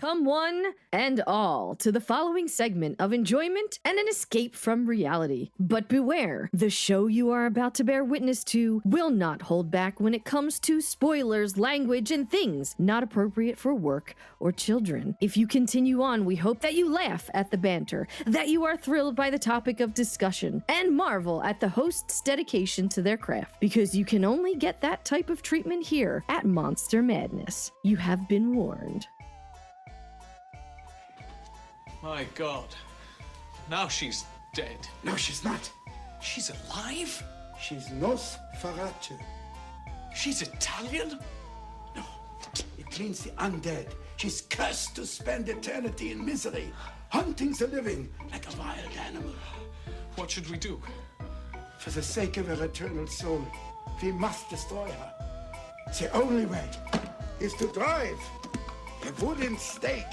Come one and all to the following segment of enjoyment and an escape from reality. But beware, the show you are about to bear witness to will not hold back when it comes to spoilers, language, and things not appropriate for work or children. If you continue on, we hope that you laugh at the banter, that you are thrilled by the topic of discussion, and marvel at the host's dedication to their craft, because you can only get that type of treatment here at Monster Madness. You have been warned. My God. Now she's dead. No, she's not. She's alive? She's Nosferatu. She's Italian? No, it means the undead. She's cursed to spend eternity in misery, hunting the living like a wild animal. What should we do? For the sake of her eternal soul, we must destroy her. The only way is to drive a wooden stake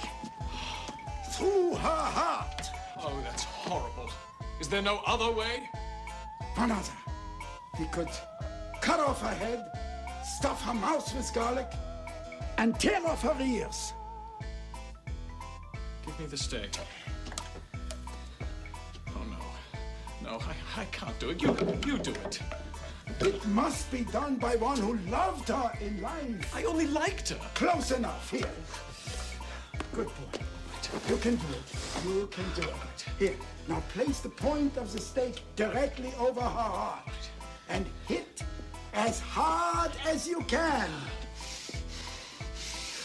through her heart. Oh, that's horrible. Is there no other way? One other. We could cut off her head, stuff her mouth with garlic, and tear off her ears. Give me the stake. Oh, no. No, I can't do it. You do it. It must be done by one who loved her in life. I only liked her. Close enough. Here. Good boy. You can do it. You can do it. Here. Now place the point of the stake directly over her heart and hit as hard as you can.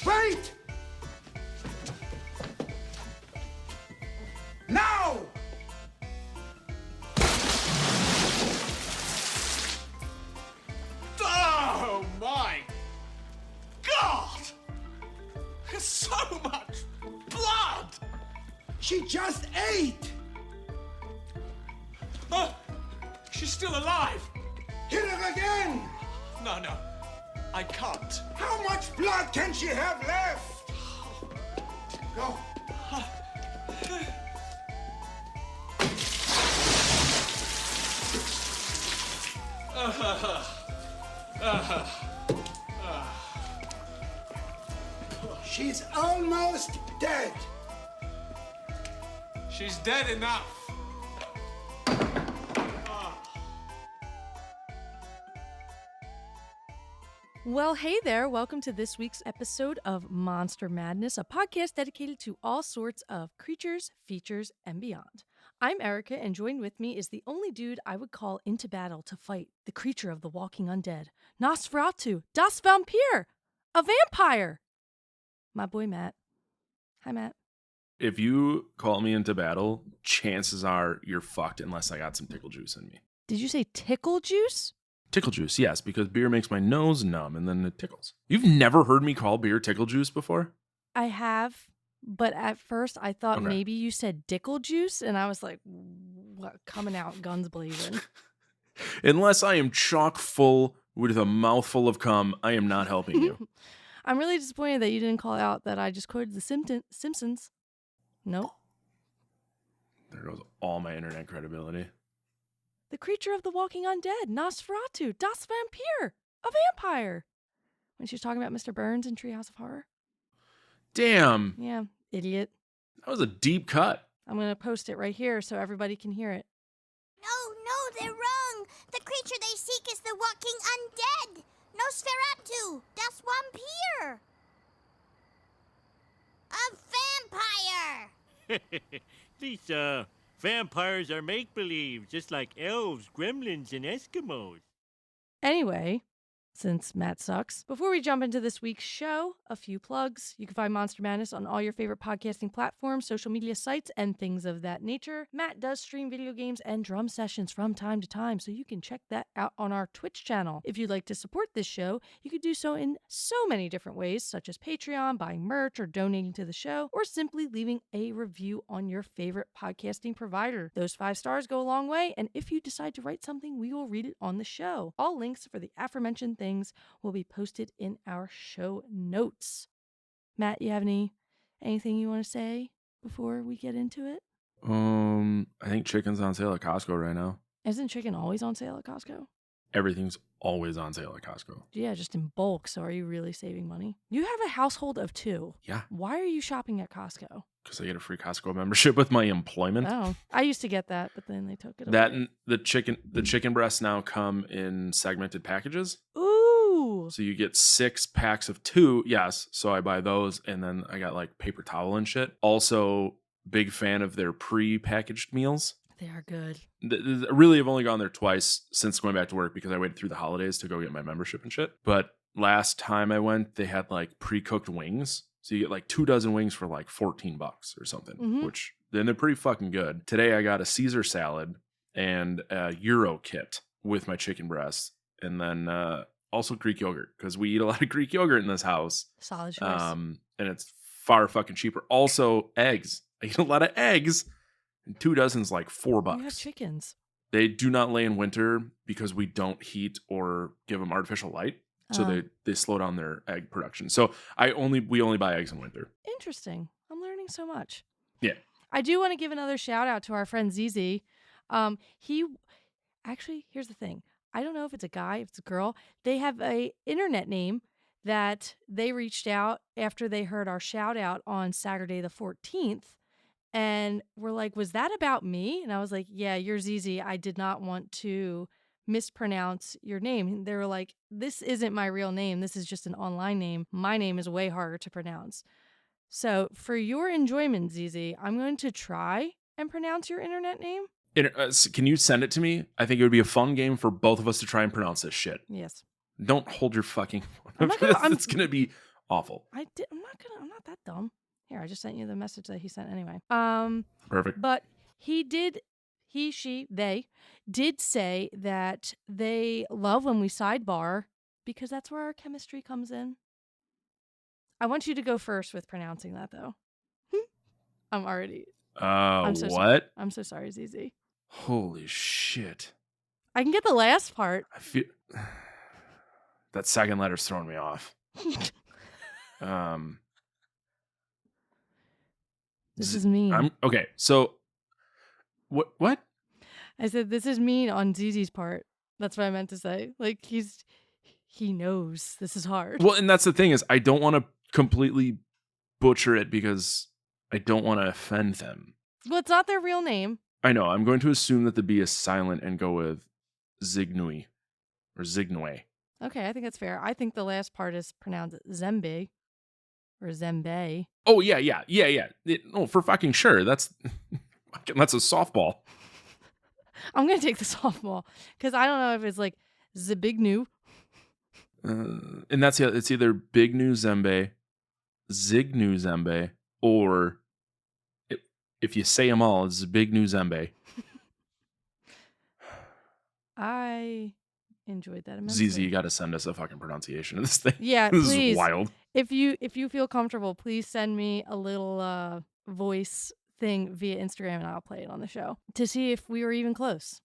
Wait! Now! Oh, my God! There's so much blood! She just ate! She's still alive! Hit her again! No. I can't. How much blood can she have left? Go. She's almost dead. She's dead enough. Well, hey there. Welcome to this week's episode of Monster Madness, a podcast dedicated to all sorts of creatures, features, and beyond. I'm Erika, and joined with me is the only dude I would call into battle to fight the creature of the walking undead, Nosferatu, das Vampir, a vampire. My boy, Matt. Hi, Matt. If you call me into battle, chances are you're fucked unless I got some tickle juice in me. Did you say tickle juice? Tickle juice, yes, because beer makes my nose numb and then it tickles. You've never heard me call beer tickle juice before? I have, but at first I thought maybe you said dickle juice, and I was like, what, coming out guns blazing. Unless I am chock full with a mouthful of cum, I am not helping you. I'm really disappointed that you didn't call out that I just quoted the Simpsons. Nope. There goes all my internet credibility. The creature of the walking undead, Nosferatu, das Vampir, a vampire. When she was talking about Mr. Burns in Treehouse of Horror. Damn. Yeah, idiot. That was a deep cut. I'm going to post it right here so everybody can hear it. No, they're wrong. The creature they seek is the walking undead. Nosferatu, das Vampir. A vampire. These, vampires are make-believe, just like elves, gremlins, and Eskimos. Anyway, since Matt sucks, before we jump into this week's show, a few plugs. You can find Monster Madness on all your favorite podcasting platforms, social media sites, and things of that nature. Matt does stream video games and drum sessions from time to time, so you can check that out on our Twitch channel. If you'd like to support this show, you could do so in so many different ways, such as Patreon, buying merch, or donating to the show, or simply leaving a review on your favorite podcasting provider. Those 5 stars go a long way, and if you decide to write something, we will read it on the show. All links for the aforementioned things will be posted in our show notes. Matt, you have anything you want to say before we get into it? I think chicken's on sale at Costco right now. Isn't chicken always on sale at Costco? everything's always on sale at Costco. Yeah, just in bulk. So are you really saving money? You have a household of 2. Yeah. Why are you shopping at Costco? Because I get a free Costco membership with my employment. Oh, I used to get that, but then they took it That away. and the chicken breasts now come in segmented packages. Ooh. So you get 6 packs of 2. Yes. So I buy those, and then I got like paper towel and shit. Also, big fan of their pre-packaged meals. They are good. Really, I've only gone there twice since going back to work because I waited through the holidays to go get my membership and shit. But last time I went, they had like pre-cooked wings. So you get like 2 dozen wings for like $14 or something, which then they're pretty fucking good. Today I got a Caesar salad and a Euro kit with my chicken breasts, and then also Greek yogurt because we eat a lot of Greek yogurt in this house. Solid choice. And it's far fucking cheaper. Also, eggs. I eat a lot of eggs. And 2 dozen's like $4. You have chickens. They do not lay in winter because we don't heat or give them artificial light. So they slow down their egg production. So we only buy eggs in winter. Interesting. I'm learning so much. Yeah. I do want to give another shout out to our friend ZZ. Here's the thing. I don't know if it's a guy, if it's a girl. They have a internet name that they reached out after they heard our shout out on Saturday the 14th. And we're like, was that about me? And I was like, yeah, you're ZZ. I did not want to mispronounce your name. And they were like, this isn't my real name. This is just an online name. My name is way harder to pronounce. So for your enjoyment, ZZ, I'm going to try and pronounce your internet name. Can you send it to me? I think it would be a fun game for both of us to try and pronounce this shit. Yes. Don't hold your fucking I'm not gonna, it's going to be awful. I'm not that dumb. Here, I just sent you the message that he sent anyway. Perfect. But they did say that they love when we sidebar because that's where our chemistry comes in. I want you to go first with pronouncing that, though. I'm so what? Sorry. I'm so sorry, ZZ. Holy shit. I can get the last part. I feel that second letter's throwing me off. This is mean. Okay, so what? I said this is mean on ZZ's part. That's what I meant to say. Like he knows this is hard. Well, and that's the thing is I don't want to completely butcher it because I don't want to offend them. Well, it's not their real name. I know. I'm going to assume that the B is silent and go with Zignui or Zignue. Okay, I think that's fair. I think the last part is pronounced Zembe or Zembe. Oh, yeah. For fucking sure. That's a softball. I'm going to take the softball because I don't know if it's like Zbigniew. And it's either Big New Zembe, Zignu Zembe, or if you say them all, it's Big New Zembe. I enjoyed that immensely. ZZ, you got to send us a fucking pronunciation of this thing. Yeah, this please. is wild. If you feel comfortable, please send me a little voice thing via Instagram and I'll play it on the show to see if we were even close.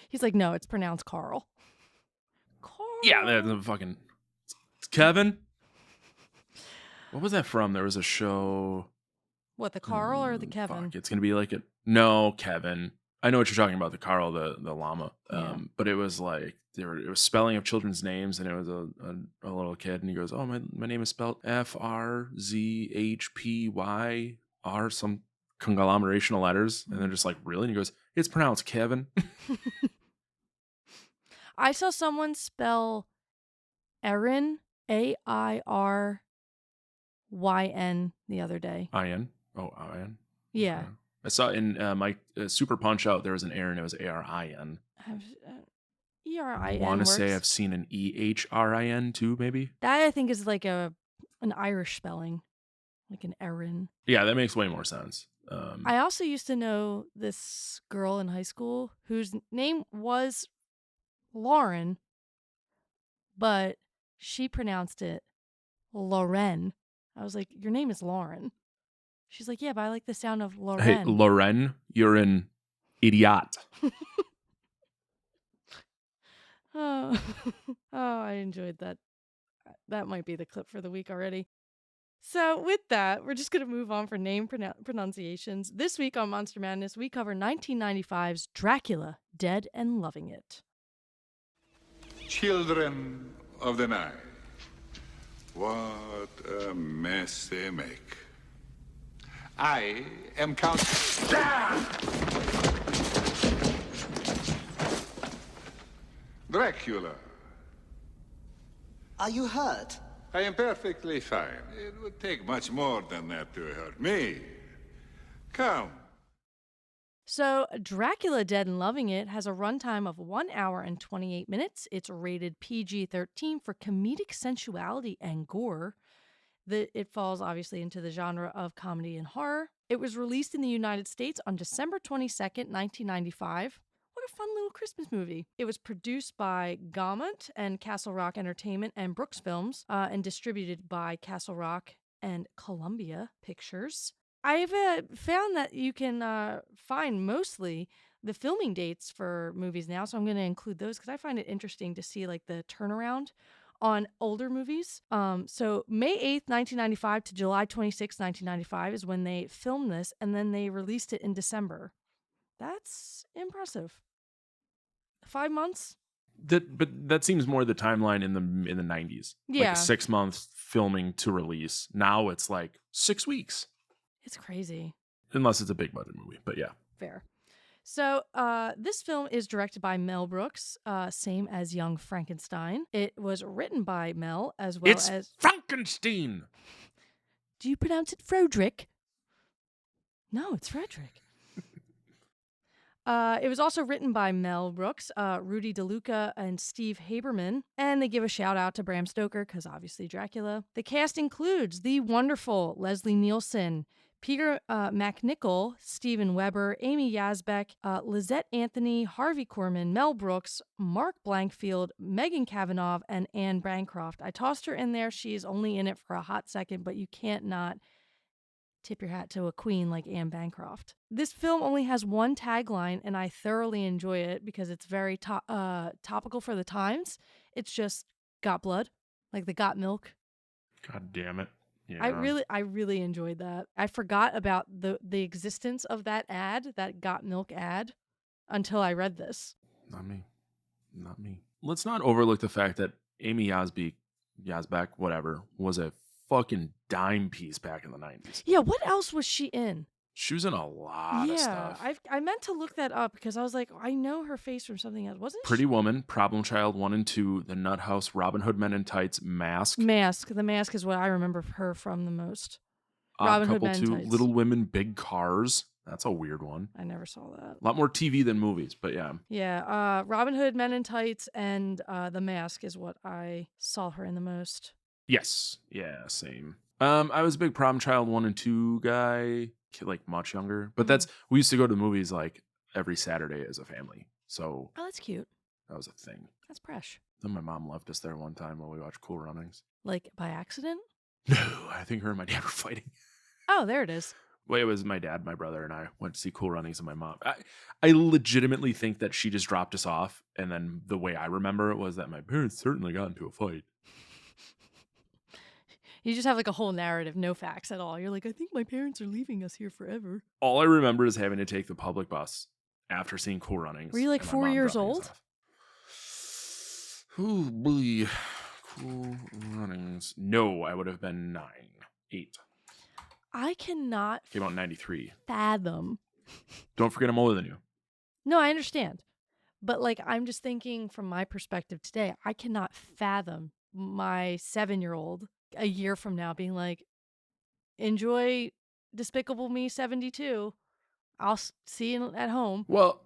He's like, no, it's pronounced Carl. Carl. Yeah, that's fucking it's Kevin. What was that from? There was a show. What, the Carl or the Kevin? Fuck, it's gonna be like no, Kevin. I know what you're talking about, the Carl, the llama. Yeah. But it was like it was spelling of children's names, and it was a little kid, and he goes, "Oh, my name is spelled FRZHPYR," some conglomeration of letters, and they're just like, "Really?" And he goes, "It's pronounced Kevin." I saw someone spell Erin, AIRYN, the other day. IN. Oh, IN. Yeah. Okay. I saw in my Super Punch Out there was an Aaron. It was ARIN. ERIN. I want to say I've seen an EHRIN too, maybe. That I think is like an Irish spelling, like an Erin. Yeah, that makes way more sense. I also used to know this girl in high school whose name was Lauren, but she pronounced it Lauren. I was like, your name is Lauren. She's like, yeah, but I like the sound of Lauren. Hey, Lauren, you're an idiot. Oh, I enjoyed that. That might be the clip for the week already. So with that, we're just going to move on for name pronunciations. This week on Monster Madness, we cover 1995's Dracula, Dead and Loving It. Children of the night. What a mess they make. I am Count... Dracula. Are you hurt? I am perfectly fine. It would take much more than that to hurt me. Come. So, Dracula Dead and Loving It has a runtime of 1 hour and 28 minutes. It's rated PG-13 for comedic sensuality and gore. It falls obviously into the genre of comedy and horror. It was released in the United States on December 22nd, 1995. What a fun little Christmas movie. It was produced by Gaumont and Castle Rock Entertainment and Brooks Films, and distributed by Castle Rock and Columbia Pictures. I've found that you can find mostly the filming dates for movies now, so I'm going to include those because I find it interesting to see like the turnaround on older movies. So May 8th, 1995 to July 26th, 1995 is when they filmed this, and then they released it in December. That's impressive. 5 months? But that seems more the timeline in the 90s. Yeah. Like a 6 month filming to release. Now it's like 6 weeks. It's crazy. Unless it's a big budget movie, but yeah. Fair. So this film is directed by Mel Brooks, same as Young Frankenstein. It was written by Mel as well as... It's Frankenstein! Do you pronounce it Frodrick? No, it's Frederick. It was also written by Mel Brooks, Rudy DeLuca, and Steve Haberman. And they give a shout out to Bram Stoker, because obviously Dracula. The cast includes the wonderful Leslie Nielsen, Peter MacNicol, Steven Weber, Amy Yazbek, Lizette Anthony, Harvey Korman, Mel Brooks, Mark Blankfield, Megan Kavanaugh, and Anne Bancroft. I tossed her in there. She is only in it for a hot second, but you can't not tip your hat to a queen like Anne Bancroft. This film only has one tagline, and I thoroughly enjoy it because it's very topical for the times. It's just got blood, like the got milk. God damn it. Yeah. I really enjoyed that. I forgot about the existence of that ad, that got milk ad, until I read this. Not me. Let's not overlook the fact that Amy Yazbek, whatever, was a fucking dime piece back in the 90s. Yeah, what else was she in? She was in a lot of stuff. I meant to look that up because I was like, I know her face from something else. Wasn't Pretty Woman, Problem Child 1 and 2, The Nut House, Robin Hood Men in Tights, Mask. The Mask is what I remember her from the most. Odd Robin Hood Couple Men in 2, Tights. Little Women, Big Cars. That's a weird one. I never saw that. A lot more TV than movies, but yeah. Yeah, Robin Hood Men in Tights and The Mask is what I saw her in the most. Yes. Yeah, same. I was a big Problem Child 1 and 2 guy, like much younger. But we used to go to the movies like every Saturday as a family. So Oh, that's cute. that was a thing. That's fresh. Then my mom left us there one time while we watched Cool Runnings. Like by accident? No, I think her and my dad were fighting. Oh, there it is. Well, it was my dad, my brother, and I went to see Cool Runnings and my mom. I legitimately think that she just dropped us off. And then the way I remember it was that my parents certainly got into a fight. You just have like a whole narrative, no facts at all. You're like, I think my parents are leaving us here forever. All I remember is having to take the public bus after seeing Cool Runnings. Were you like and my 4 mom years dropping us old? off. Oh, boy. Cool Runnings. No, I would have been 8. I cannot Came out in 93. fathom. Don't forget I'm older than you. No, I understand. But like, I'm just thinking from my perspective today, I cannot fathom my 7-year-old a year from now being like, enjoy Despicable Me 72. I'll see you at home. Well,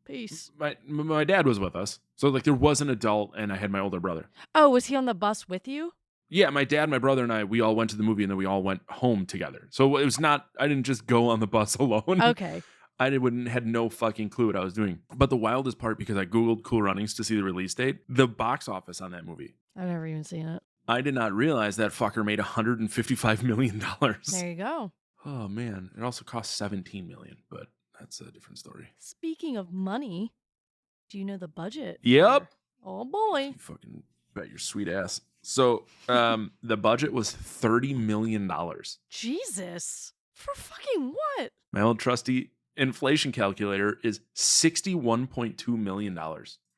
Peace. my dad was with us. So like there was an adult and I had my older brother. Oh, was he on the bus with you? Yeah, my dad, my brother, and I, we all went to the movie and then we all went home together. So it was not, I didn't just go on the bus alone. Okay. I had no fucking clue what I was doing. But the wildest part, because I Googled Cool Runnings to see the release date, the box office on that movie. I've never even seen it. I did not realize that fucker made $155 million. There you go. Oh, man. It also cost $17 million, but that's a different story. Speaking of money, do you know the budget? Yep. Oh, boy. You fucking bet your sweet ass. So the budget was $30 million. Jesus. For fucking what? My old trusty inflation calculator is $61.2 million.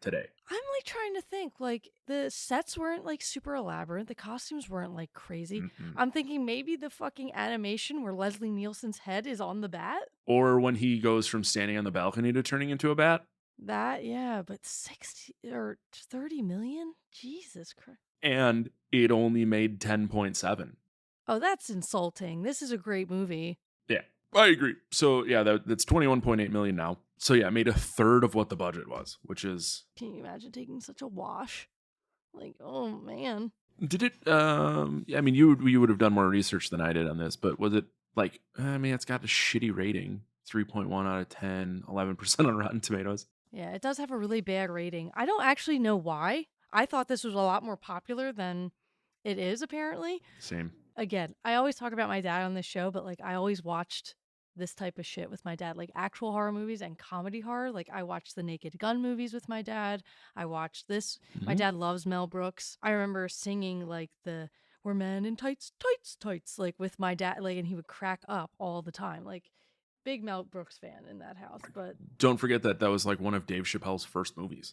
today. I'm like trying to think, like the sets weren't like super elaborate. The costumes weren't like crazy. Mm-mm. I'm thinking maybe the fucking animation where Leslie Nielsen's head is on the bat. Or when he goes from standing on the balcony to turning into a bat. That, yeah, but 60 or 30 million? Jesus Christ. And it only made 10.7. Oh, that's insulting. This is a great movie. Yeah, I agree. So yeah, that's 21.8 million now. So yeah, it made a third of what the budget was, which is. Can you imagine taking such a wash? Like, oh man. Did it? I mean, you would have done more research than I did on this, but was it like? I mean, it's got a shitty rating, 3.1 out of 10, 11% on Rotten Tomatoes. Yeah, it does have a really bad rating. I don't actually know why. I thought this was a lot more popular than it is, apparently. Same. Again, I always talk about my dad on this show, but like I always watched this type of shit with my dad, like actual horror movies and comedy horror. Like I watched the Naked Gun movies with my dad. I watched this. My dad loves Mel Brooks. I remember singing like the "We're men in tights, tights, tights" like with my dad, like, and he would crack up all the time. Like big Mel Brooks fan in that house. But Don't forget that was like one of Dave Chappelle's first movies.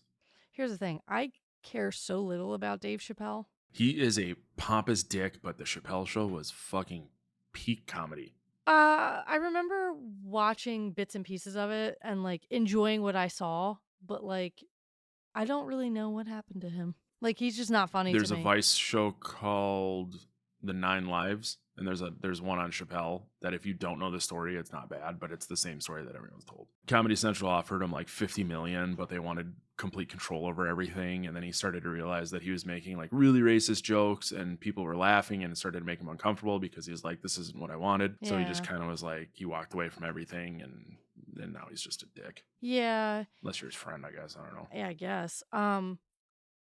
here's the thing. I care so little about Dave Chappelle. He is a pompous dick, but the Chappelle Show was fucking peak comedy. I remember watching bits and pieces of it and like enjoying what I saw, but like I don't really know what happened to him. Like he's just not funny There's to a me. Vice show called The 9 Lives, and there's one on Chappelle that if you don't know the story, it's not bad, but it's the same story that everyone's told. Comedy Central offered him like $50 million, but they wanted complete control over everything, and then he started to realize that he was making like really racist jokes, and people were laughing, and it started to make him uncomfortable because he was like, "This isn't what I wanted." So he just Yeah. kind of was like, he walked away from everything, and now he's just a dick. Yeah, Unless you're his friend, I guess. I don't know. yeah, I guess.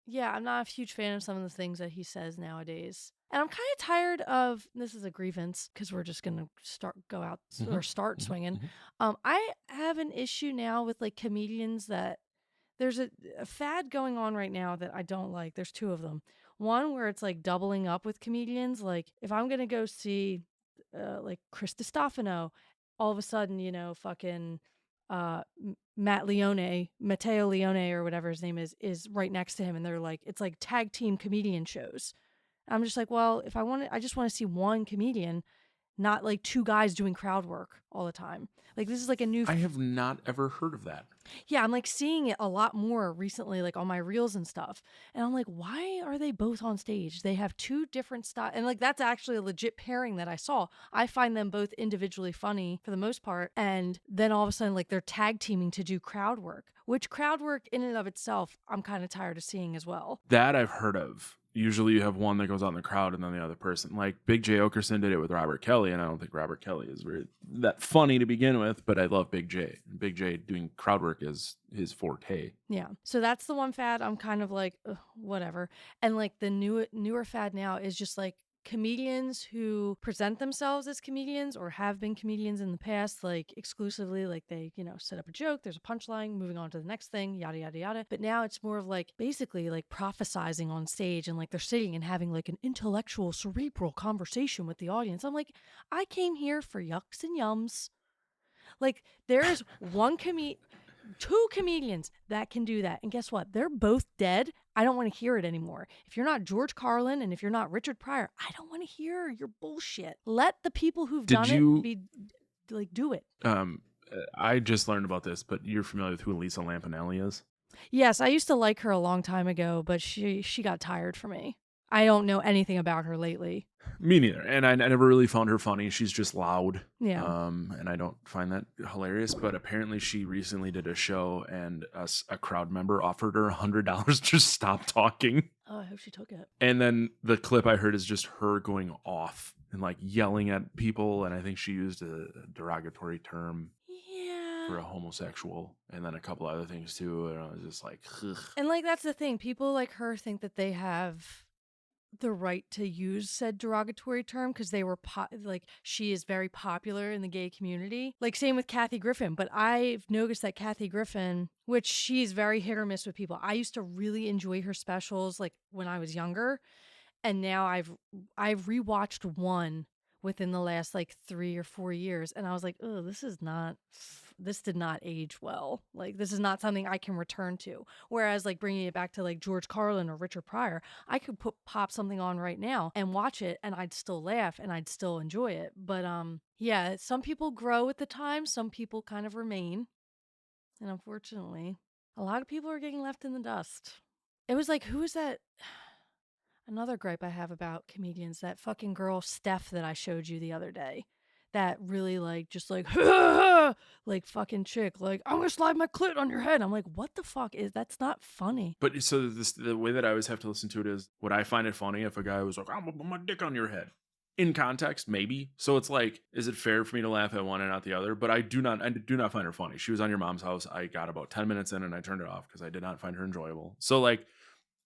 Yeah, I'm not a huge fan of some of the things that he says nowadays. And I'm kind of tired of, this is a grievance because we're just going to start swinging. I have an issue now with like comedians that there's a fad going on right now that I don't like. There's two of them. One where it's like doubling up with comedians. Like if I'm going to go see like Chris Stefano, all of a sudden, you know, fucking Matteo Leone or whatever his name is right next to him, and they're like, it's like tag team comedian shows. I'm just like, well, if I just want to see one comedian, not like two guys doing crowd work all the time. Like this is like a new. I have not ever heard of that. Yeah, I'm like seeing it a lot more recently, like on my reels and stuff. And I'm like, why are they both on stage? They have two different styles. And like, that's actually a legit pairing that I saw. I find them both individually funny for the most part. And then all of a sudden, like they're tag teaming to do crowd work, which crowd work in and of itself, I'm kind of tired of seeing as well. That I've heard of. Usually you have one that goes out in the crowd and then the other person. Like Big J. Okerson did it with Robert Kelly, and I don't think Robert Kelly is very that funny to begin with, but I love Big J. Big J doing crowd work is his forte. Yeah. So that's the one fad I'm kind of like, ugh, whatever. And like the newer fad now is just like comedians who present themselves as comedians or have been comedians in the past, like exclusively, like they, you know, set up a joke, there's a punchline, moving on to the next thing, yada, yada, yada. But now it's more of like basically like prophesizing on stage, and like they're sitting and having like an intellectual, cerebral conversation with the audience. I'm like, I came here for yucks and yums. Like there is two comedians that can do that. And guess what? They're both dead. I don't want to hear it anymore. If you're not George Carlin and if you're not Richard Pryor, I don't want to hear your bullshit. Let the people who've done it be like, do it. I just learned about this, but you're familiar with who Lisa Lampanelli is? Yes, I used to like her a long time ago, but she got tired for me. I don't know anything about her lately. Me neither. And I never really found her funny. She's just loud. Yeah. And I don't find that hilarious. But apparently she recently did a show, and a crowd member offered her $100 to stop talking. Oh, I hope she took it. And then the clip I heard is just her going off and like yelling at people. And I think she used a derogatory term. Yeah. For a homosexual, and then a couple other things too. And I was just like, ugh. And like that's the thing. People like her think that they have the right to use said derogatory term because they were like she is very popular in the gay community. Like same with Kathy Griffin, but I've noticed that Kathy Griffin, which she's very hit or miss with people. I used to really enjoy her specials like when I was younger, and now I've rewatched one within the last like 3 or 4 years. And I was like, oh, this did not age well. Like, this is not something I can return to. Whereas like bringing it back to like George Carlin or Richard Pryor, I could pop something on right now and watch it and I'd still laugh and I'd still enjoy it. But yeah, some people grow with the time, some people kind of remain. And unfortunately, a lot of people are getting left in the dust. It was like, who is that? Another gripe I have about comedians, that fucking girl Steph that I showed you the other day. That really like, just like, like fucking chick, like, I'm gonna slide my clit on your head. I'm like, what the fuck that's not funny. But so the way that I always have to listen to it is, would I find it funny if a guy was like, I'm gonna put my dick on your head? In context, maybe. So it's like, is it fair for me to laugh at one and not the other? But I do not find her funny. She was on Your Mom's House. I got about 10 minutes in and I turned it off because I did not find her enjoyable. So like,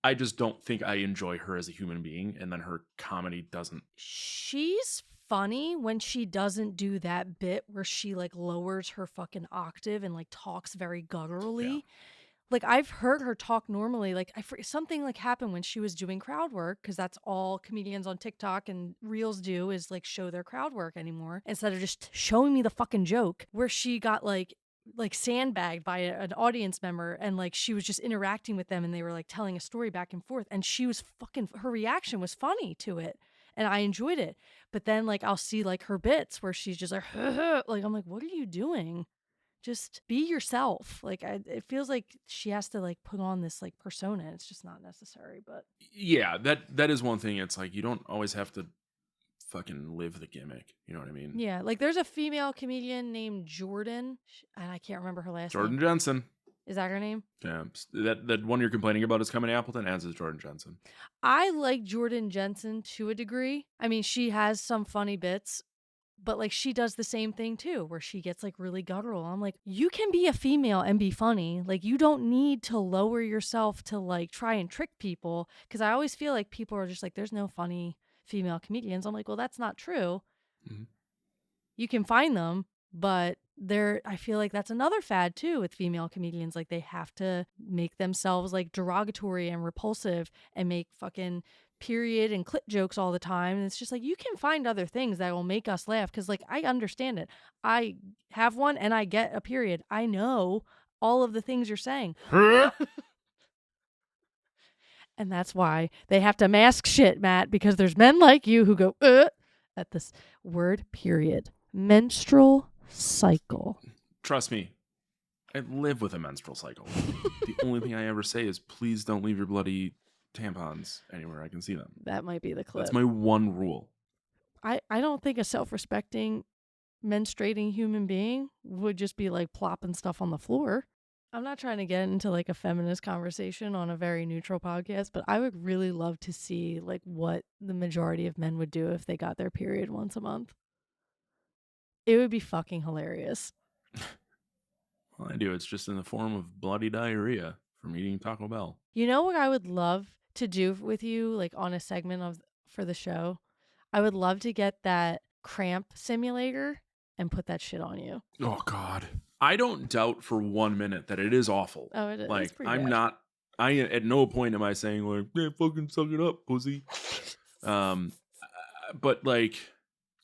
I just don't think I enjoy her as a human being, and then her comedy doesn't. She's funny when she doesn't do that bit where she like lowers her fucking octave and like talks very gutturally. Yeah. Like, I've heard her talk normally. Like, something like happened when she was doing crowd work, because that's all comedians on TikTok and Reels do, is like show their crowd work anymore instead of just showing me the fucking joke, where she got like sandbagged by an audience member, and like she was just interacting with them and they were like telling a story back and forth, and she was her reaction was funny to it and I enjoyed it. But then like I'll see like her bits where she's just like like, I'm like, what are you doing? Just be yourself. Like, it feels like she has to like put on this like persona. It's just not necessary. But yeah, that is one thing. It's like, you don't always have to fucking live the gimmick. You know what I mean? Yeah, like there's a female comedian named Jordan, and I can't remember her last name. Jordan Jensen. Is that her name? Yeah, that one you're complaining about is coming to Appleton, as is Jordan Jensen. I like Jordan Jensen to a degree. I mean, she has some funny bits, but like she does the same thing too, where she gets like really guttural. I'm like, you can be a female and be funny. Like, you don't need to lower yourself to like try and trick people. Because I always feel like people are just like, there's no funny female comedians. I'm like, well, that's not true. Mm-hmm. You can find them, but I feel like that's another fad too with female comedians. Like, they have to make themselves like derogatory and repulsive and make fucking period and clit jokes all the time. And it's just like, you can find other things that will make us laugh, because like, I understand it. I have one and I get a period. I know all of the things you're saying. And that's why they have to mask shit, Matt, because there's men like you who go at this word period. Menstrual cycle. Trust me, I live with a menstrual cycle. The only thing I ever say is, please don't leave your bloody tampons anywhere I can see them. That might be the clip. That's my one rule. I don't think a self-respecting menstruating human being would just be like plopping stuff on the floor. I'm not trying to get into like a feminist conversation on a very neutral podcast, but I would really love to see like what the majority of men would do if they got their period once a month. It would be fucking hilarious. Well, I do. It's just in the form of bloody diarrhea from eating Taco Bell. You know what I would love to do with you, like on a segment for the show? I would love to get that cramp simulator and put that shit on you. Oh God, I don't doubt for 1 minute that it is awful. Oh, it is. Like, I'm bad. Not. I at no point am I saying like, yeah, fucking suck it up, pussy. But like,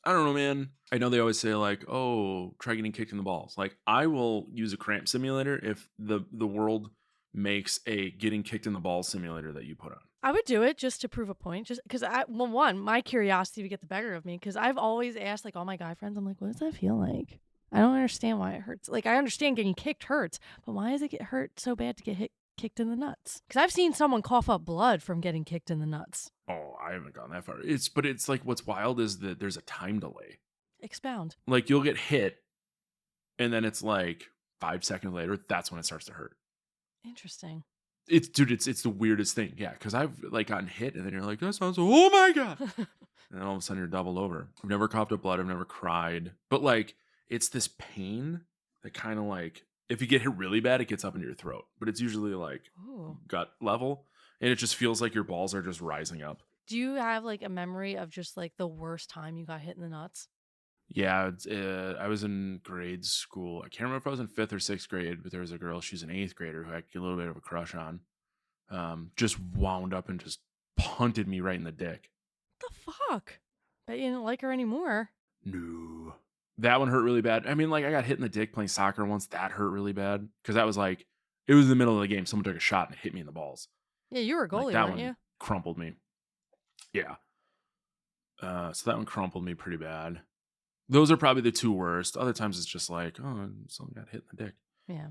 I don't know, man. I know they always say like, oh, try getting kicked in the balls. Like, I will use a cramp simulator if the world makes a getting kicked in the balls simulator that you put on. I would do it just to prove a point, just because my curiosity would get the better of me, because I've always asked like all my guy friends, I'm like, what does that feel like? I don't understand why it hurts. Like, I understand getting kicked hurts, but why does it get hurt so bad to get kicked in the nuts? Because I've seen someone cough up blood from getting kicked in the nuts. Oh, I haven't gone that far. It's like, what's wild is that there's a time delay. Expound. Like, you'll get hit, and then it's like 5 seconds later, that's when it starts to hurt. Interesting. It's the weirdest thing. Yeah, because I've like gotten hit, and then you're like, that sounds, oh my God. And then all of a sudden you're doubled over. I've never coughed up blood. I've never cried. But like, it's this pain that kind of like, if you get hit really bad, it gets up into your throat. But it's usually like gut level. And it just feels like your balls are just rising up. Do you have like a memory of just like the worst time you got hit in the nuts? Yeah, I was in grade school. I can't remember if I was in 5th or 6th grade, but there was a girl, she's an 8th grader who I get a little bit of a crush on. Just wound up and just punted me right in the dick. What the fuck? Bet you didn't like her anymore. No. That one hurt really bad. I mean, like, I got hit in the dick playing soccer once. That hurt really bad. Because that was like, it was in the middle of the game. Someone took a shot and it hit me in the balls. Yeah, you were a goalie, Like, that weren't one you? crumpled me. Yeah. So that one crumpled me pretty bad. Those are probably the two worst. Other times it's just like, oh, someone got hit in the dick. Yeah.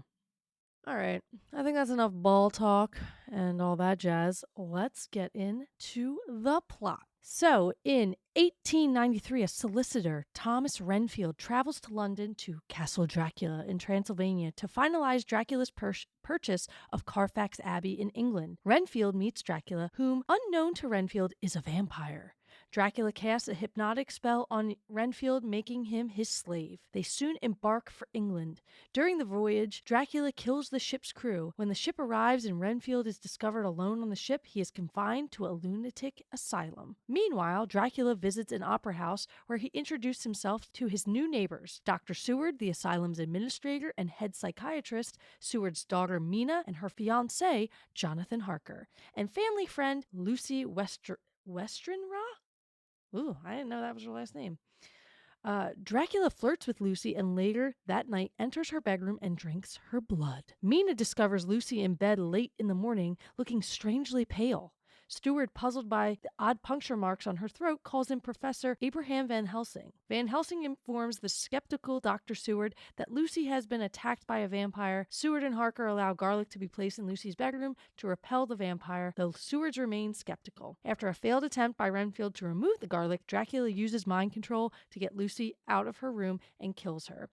All right. I think that's enough ball talk and all that jazz. Let's get into the plot. So, in 1893, a solicitor, Thomas Renfield, travels to London to Castle Dracula in Transylvania to finalize Dracula's purchase of Carfax Abbey in England. Renfield meets Dracula, whom, unknown to Renfield, is a vampire. Dracula casts a hypnotic spell on Renfield, making him his slave. They soon embark for England. During the voyage, Dracula kills the ship's crew. When the ship arrives and Renfield is discovered alone on the ship, he is confined to a lunatic asylum. Meanwhile, Dracula visits an opera house where he introduced himself to his new neighbors, Dr. Seward, the asylum's administrator and head psychiatrist, Seward's daughter Mina, and her fiancé, Jonathan Harker, and family friend Lucy Westrenra? Ooh, I didn't know that was her last name. Dracula flirts with Lucy and later that night enters her bedroom and drinks her blood. Mina discovers Lucy in bed late in the morning, looking strangely pale. Stewart, puzzled by the odd puncture marks on her throat, calls in Professor Abraham Van Helsing. Van Helsing informs the skeptical Dr. Seward that Lucy has been attacked by a vampire. Seward and Harker allow garlic to be placed in Lucy's bedroom to repel the vampire, though Seward remains skeptical. After a failed attempt by Renfield to remove the garlic, Dracula uses mind control to get Lucy out of her room and kills her.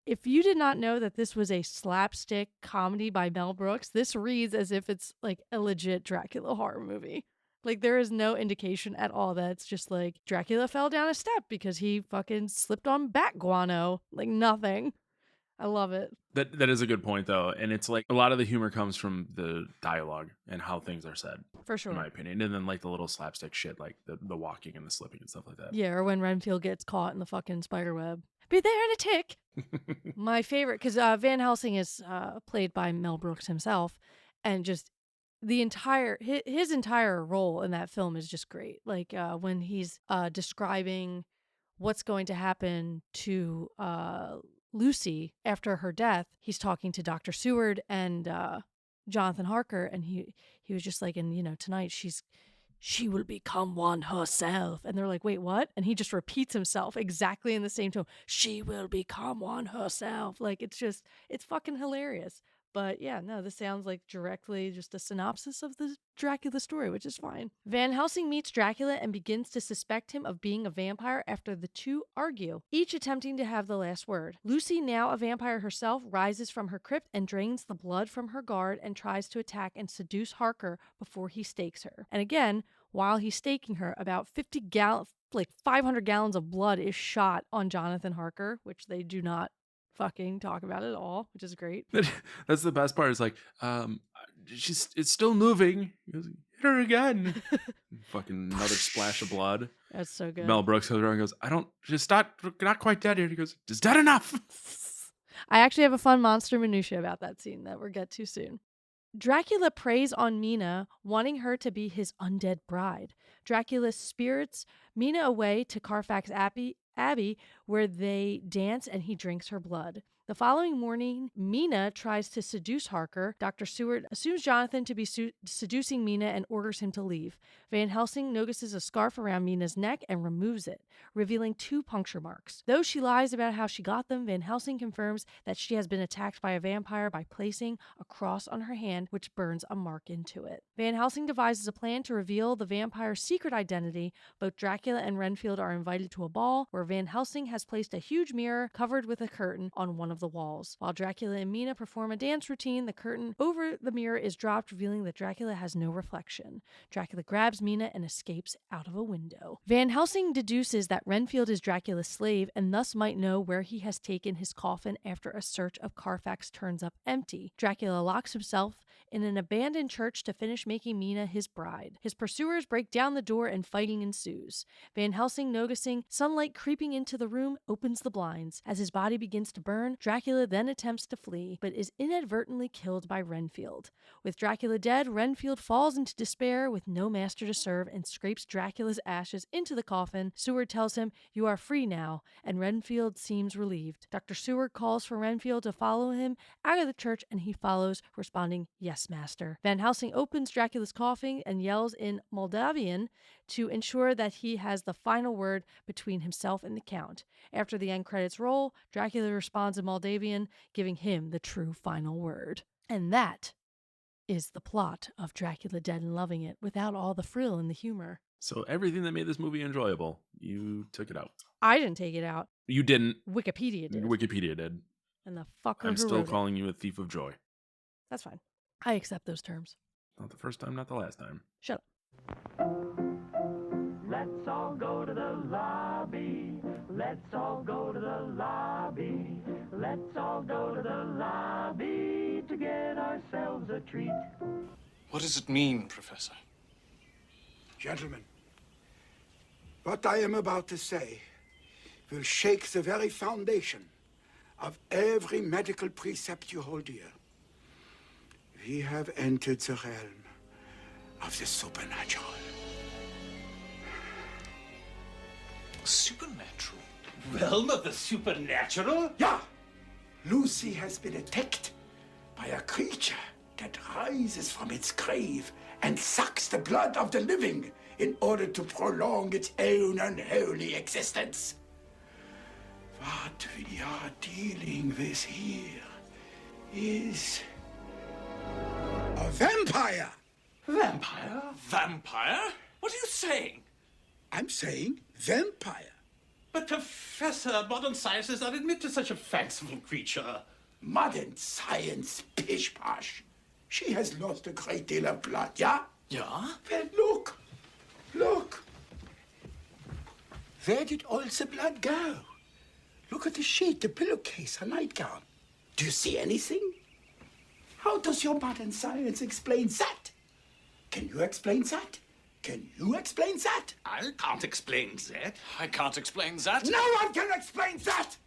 If you did not know that this was a slapstick comedy by Mel Brooks, this reads as if it's like a legit Dracula horror movie. Like, there is no indication at all that it's just like Dracula fell down a step because he fucking slipped on bat guano. Like, nothing. I love it. That is a good point, though. And it's like a lot of the humor comes from the dialogue and how things are said. For sure. In my opinion. And then like the little slapstick shit, like the walking and the slipping and stuff like that. Yeah, or when Renfield gets caught in the fucking spider web. Be there in a tick. My favorite, because Van Helsing is played by Mel Brooks himself, and just the entire his entire role in that film is just great. Like when he's describing what's going to happen to Lucy after her death, he's talking to Dr. Seward and Jonathan Harker, and he was just like, and tonight she will become one herself. And they're like, wait, what? And he just repeats himself exactly in the same tone. She will become one herself. Like, it's fucking hilarious. But yeah, no, this sounds like directly just a synopsis of the Dracula story, which is fine. Van Helsing meets Dracula and begins to suspect him of being a vampire after the two argue, each attempting to have the last word. Lucy, now a vampire herself, rises from her crypt and drains the blood from her guard and tries to attack and seduce Harker before he stakes her. And again, while he's staking her, about 500 gallons of blood is shot on Jonathan Harker, which they do not fucking talk about it at all, which is great. That's the best part. It's like, it's still moving. He goes, hit her again. Fucking another splash of blood. That's so good. Mel Brooks comes around and goes, not quite dead yet. He goes, is that enough? I actually have a fun monster minutia about that scene that we'll get to soon. Dracula preys on Mina, wanting her to be his undead bride. Dracula spirits Mina away to Carfax Abbey, where they dance and he drinks her blood. The following morning, Mina tries to seduce Harker. Dr. Seward assumes Jonathan to be seducing Mina and orders him to leave. Van Helsing notices a scarf around Mina's neck and removes it, revealing 2 puncture marks. Though she lies about how she got them, Van Helsing confirms that she has been attacked by a vampire by placing a cross on her hand, which burns a mark into it. Van Helsing devises a plan to reveal the vampire's secret identity. Both Dracula and Renfield are invited to a ball where Van Helsing has placed a huge mirror covered with a curtain on one of the walls. While Dracula and Mina perform a dance routine, the curtain over the mirror is dropped, revealing that Dracula has no reflection. Dracula grabs Mina and escapes out of a window. Van Helsing deduces that Renfield is Dracula's slave and thus might know where he has taken his coffin after a search of Carfax turns up empty. Dracula locks himself in an abandoned church to finish making Mina his bride. His pursuers break down the door and fighting ensues. Van Helsing, noticing sunlight creeping into the room, opens the blinds. As his body begins to burn, Dracula then attempts to flee, but is inadvertently killed by Renfield. With Dracula dead, Renfield falls into despair with no master to serve and scrapes Dracula's ashes into the coffin. Seward tells him, "You are free now," and Renfield seems relieved. Dr. Seward calls for Renfield to follow him out of the church, and he follows, responding, "Yes, master." Van Helsing opens Dracula's coffin and yells in Moldavian to ensure that he has the final word between himself and the Count. After the end credits roll, Dracula responds in Moldavian, giving him the true final word. And that is the plot of Dracula Dead and Loving It, without all the frill and the humor. So everything that made this movie enjoyable, you took it out. I didn't take it out. You didn't. Wikipedia did. Wikipedia did. And the fucker I'm who still wrote calling you a thief of joy. That's fine. I accept those terms. Not the first time, not the last time. Shut up. Let's all go to the lobby. Let's all go to the lobby. Let's all go to the lobby to get ourselves a treat. What does it mean, Professor? Gentlemen, what I am about to say will shake the very foundation of every medical precept you hold dear. We have entered the realm of the supernatural. Supernatural? Realm of the supernatural? Yeah! Lucy has been attacked by a creature that rises from its grave and sucks the blood of the living in order to prolong its own unholy existence. What we are dealing with here is a vampire. Vampire? Vampire? What are you saying? I'm saying vampire. But Professor, modern science does not admit to such a fanciful creature. Modern science, pish-posh. She has lost a great deal of blood, yeah? Yeah? Well, look. Look. Where did all the blood go? Look at the sheet, the pillowcase, her nightgown. Do you see anything? How does your modern science explain that? Can you explain that? Can you explain that? I can't explain that. I can't explain that. No one can explain that!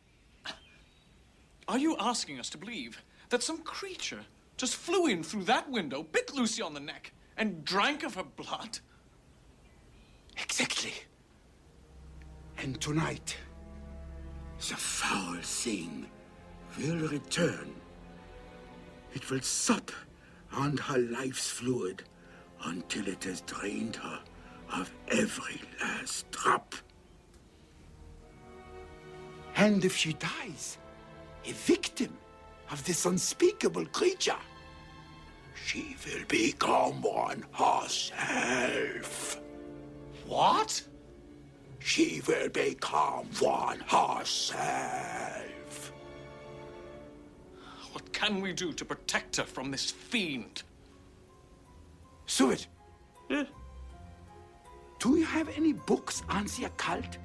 Are you asking us to believe that some creature just flew in through that window, bit Lucy on the neck, and drank of her blood? Exactly. And tonight, the foul thing will return. It will sup on her life's fluid until it has drained her of every last drop. And if she dies, a victim of this unspeakable creature, she will become one herself. What? She will become one herself. What can we do to protect her from this fiend? Seward. Do you have any books on the occult?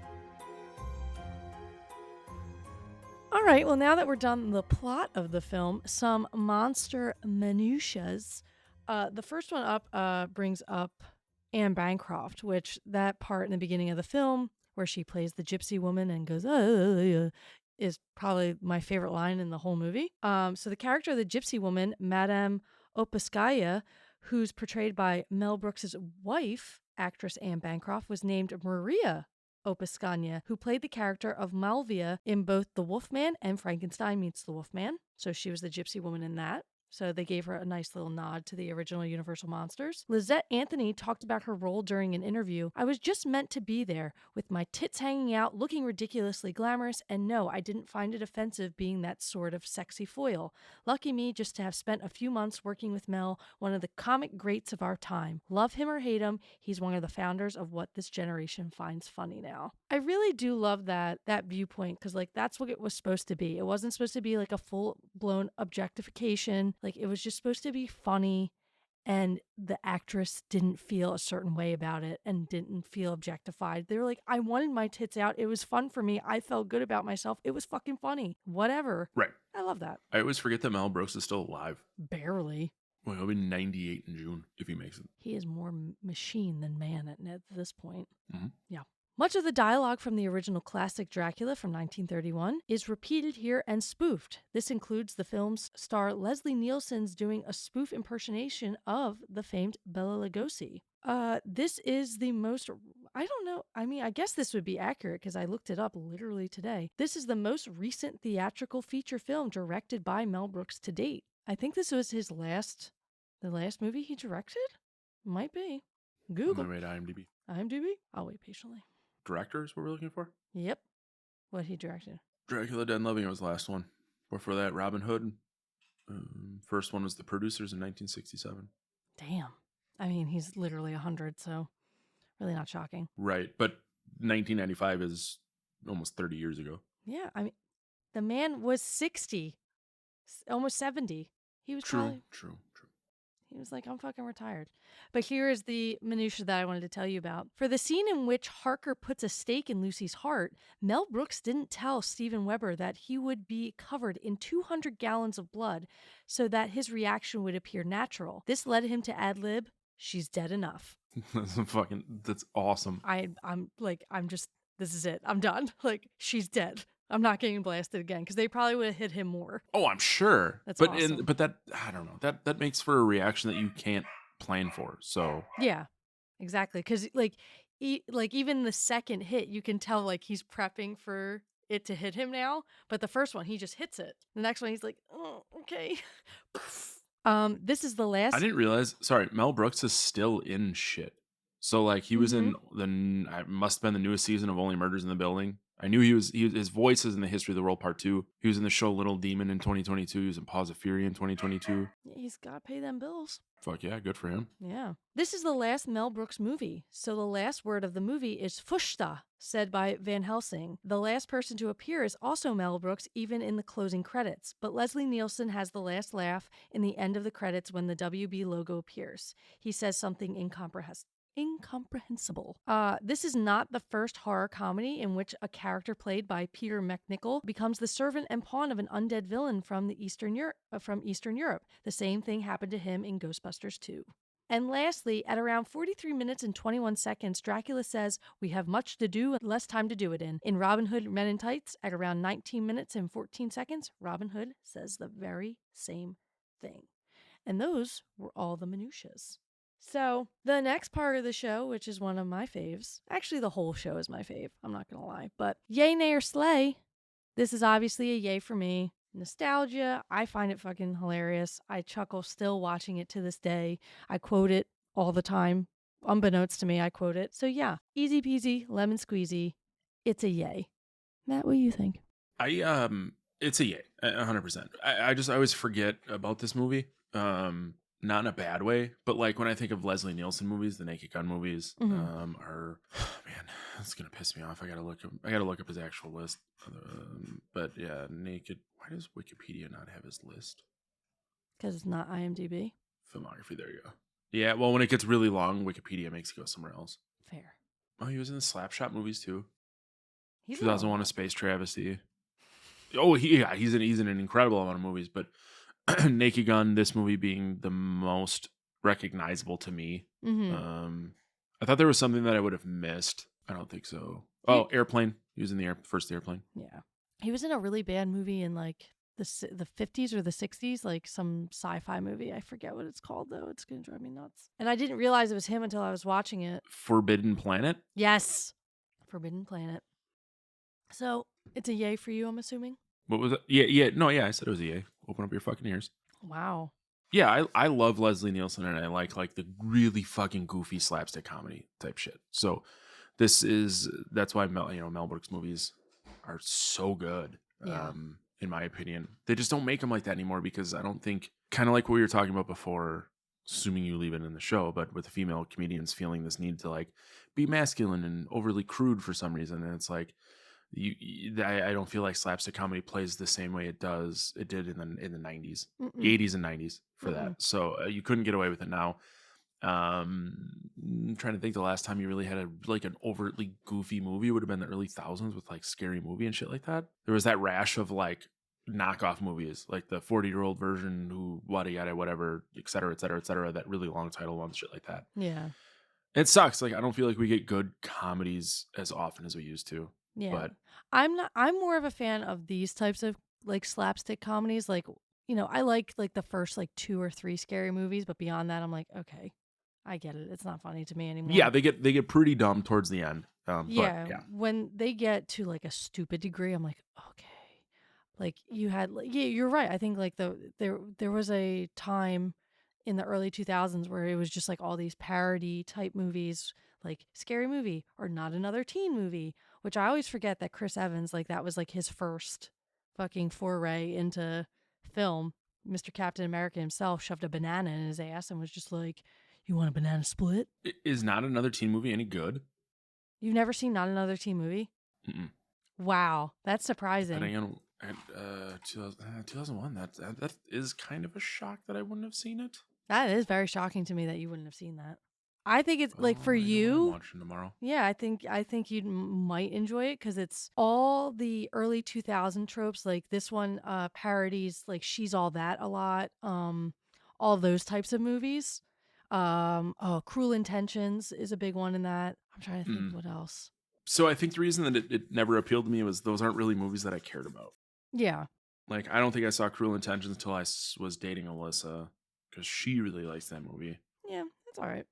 All right, well, now that we're done the plot of the film, some monster minutiae. The first one up brings up Anne Bancroft, which that part in the beginning of the film where she plays the gypsy woman and goes, is probably my favorite line in the whole movie. So the character of the gypsy woman, Madame Opaskaya, who's portrayed by Mel Brooks' wife, actress Anne Bancroft, was named Maria Opaskanya, who played the character of Malvia in both The Wolfman and Frankenstein Meets the Wolfman. So she was the gypsy woman in that. So they gave her a nice little nod to the original Universal Monsters. Lizette Anthony talked about her role during an interview. "I was just meant to be there, with my tits hanging out, looking ridiculously glamorous, and no, I didn't find it offensive being that sort of sexy foil. Lucky me just to have spent a few months working with Mel, one of the comic greats of our time. Love him or hate him, he's one of the founders of what this generation finds funny now." I really do love that viewpoint, because like that's what it was supposed to be. It wasn't supposed to be like a full-blown objectification. Like, it was just supposed to be funny, and the actress didn't feel a certain way about it and didn't feel objectified. They were like, I wanted my tits out. It was fun for me. I felt good about myself. It was fucking funny. Whatever. Right. I love that. I always forget that Mel Brooks is still alive. Barely. Well, he'll be 98 in June if he makes it. He is more machine than man at this point. Mm-hmm. Yeah. Much of the dialogue from the original classic Dracula from 1931 is repeated here and spoofed. This includes the film's star Leslie Nielsen's doing a spoof impersonation of the famed Bela Lugosi. This is the most, I don't know, I mean, I guess this would be accurate because I looked it up literally today. This is the most recent theatrical feature film directed by Mel Brooks to date. I think this was the last movie he directed? Might be. Google. I'm gonna wait IMDb. IMDb? I'll wait patiently. Director is what we're looking for? Yep. What he directed. Dracula Dead and Loving was the last one. Before that, Robin Hood. First one was The Producers in 1967. Damn. I mean, he's literally 100, so really not shocking. Right, but 1995 is almost 30 years ago. Yeah, I mean, the man was 60, almost 70. He was True. He was like, I'm fucking retired. But here is the minutia that I wanted to tell you about. For the scene in which Harker puts a stake in Lucy's heart, Mel Brooks didn't tell Steven Weber that he would be covered in 200 gallons of blood so that his reaction would appear natural. This led him to ad-lib, "She's dead enough." That's awesome. This is it. I'm done. Like, she's dead. I'm not getting blasted again because they probably would have hit him more. Oh, I'm sure. That's but awesome. But that, I don't know. That makes for a reaction that you can't plan for. So Yeah, exactly. Because even the second hit, you can tell like he's prepping for it to hit him now. But the first one, he just hits it. The next one, he's like, oh, okay. This is the last. I didn't realize. Sorry, Mel Brooks is still in shit. So like he was in it must have been the newest season of Only Murders in the Building. I knew his voice is in the History of the World Part 2. He was in the show Little Demon in 2022. He was in Paws of Fury in 2022. Yeah, he's got to pay them bills. Fuck yeah, good for him. Yeah. This is the last Mel Brooks movie. So the last word of the movie is "Fushta," said by Van Helsing. The last person to appear is also Mel Brooks, even in the closing credits. But Leslie Nielsen has the last laugh in the end of the credits when the WB logo appears. He says something incomprehensible. This is not the first horror comedy in which a character played by Peter MacNicol becomes the servant and pawn of an undead villain from Eastern Europe. The same thing happened to him in Ghostbusters 2. And lastly, at around 43 minutes and 21 seconds, Dracula says, "We have much to do and less time to do it in." In Robin Hood Men in Tights, at around 19 minutes and 14 seconds, Robin Hood says the very same thing. And those were all the minutiae. So the next part of the show, which is one of my faves, actually the whole show is my fave, I'm not going to lie, but yay, nay, or slay. This is obviously a yay for me. Nostalgia, I find it fucking hilarious. I chuckle still watching it to this day. I quote it all the time. Unbeknownst to me, I quote it. So yeah, easy peasy, lemon squeezy. It's a yay. Matt, what do you think? It's a yay, 100%. I always forget about this movie. Not in a bad way, but like when I think of Leslie Nielsen movies, the Naked Gun movies, are man, that's gonna piss me off. I gotta look up his actual list. But yeah, Naked. Why does Wikipedia not have his list? Because it's not IMDb. Filmography. There you go. Yeah. Well, when it gets really long, Wikipedia makes it go somewhere else. Fair. Oh, he was in the Slapshot movies too. He's 2001: A Space Travesty. Oh, he's in an incredible amount of movies, but. Naked Gun, this movie being the most recognizable to me. I thought there was something that I would have missed. I don't think so. Oh, Airplane. He was in the first Airplane. Yeah. He was in a really bad movie in like the 50s or the 60s, like some sci-fi movie. I forget what it's called though. It's going to drive me nuts. And I didn't realize it was him until I was watching it. Forbidden Planet? Yes. Forbidden Planet. So it's a yay for you, I'm assuming? What was it? Yeah. No, I said it was a yay. Open up your fucking ears. Wow. Yeah, I love Leslie Nielsen, and I like the really fucking goofy slapstick comedy type shit. So that's why Mel Brooks movies are so good. Yeah. In my opinion, they just don't make them like that anymore because I don't think, kind of like what we were talking about before, assuming you leave it in the show, but with the female comedians feeling this need to like be masculine and overly crude for some reason, and it's like. I don't feel like slapstick comedy plays the same way it did in the 90s, 80s and 90s for that. So you couldn't get away with it now. I'm trying to think the last time you really had an overtly goofy movie would have been the early 2000s with like Scary Movie and shit like that. There was that rash of like knockoff movies, like the 40-year-old version, who yada yada whatever, et cetera, et cetera, et cetera. That really long title ones, shit like that. Yeah. It sucks. Like, I don't feel like we get good comedies as often as we used to. Yeah. But I'm more of a fan of these types of like slapstick comedies. Like, I like the first like 2 or 3 scary movies, but beyond that I'm like, okay, I get it. It's not funny to me anymore. yeah, they get pretty dumb towards the end. Yeah, But yeah. when they get to like a stupid degree, I'm like, okay. Like you had, yeah, you're right. I think like there was a time in the early 2000s where it was just like all these parody type movies, like Scary Movie or Not Another Teen Movie, which I always forget that Chris Evans, like that was like his first fucking foray into film. Mr. Captain America himself shoved a banana in his ass and was just like, "You want a banana split?" Is Not Another Teen Movie any good? You've never seen Not Another Teen Movie? Mm-mm. Wow, that's surprising. Depending on 2001, that is kind of a shock that I wouldn't have seen it. That is very shocking to me that you wouldn't have seen that. I think it's like for I know what I'm you. watching tomorrow. Yeah, I think you might enjoy it because it's all the early 2000 tropes. Like this one parodies like She's All That a lot. All those types of movies. Cruel Intentions is a big one in that. I'm trying to think what else. So I think the reason that it never appealed to me was those aren't really movies that I cared about. Yeah. Like, I don't think I saw Cruel Intentions until I was dating Alyssa, because she really likes that movie. Yeah, that's all right.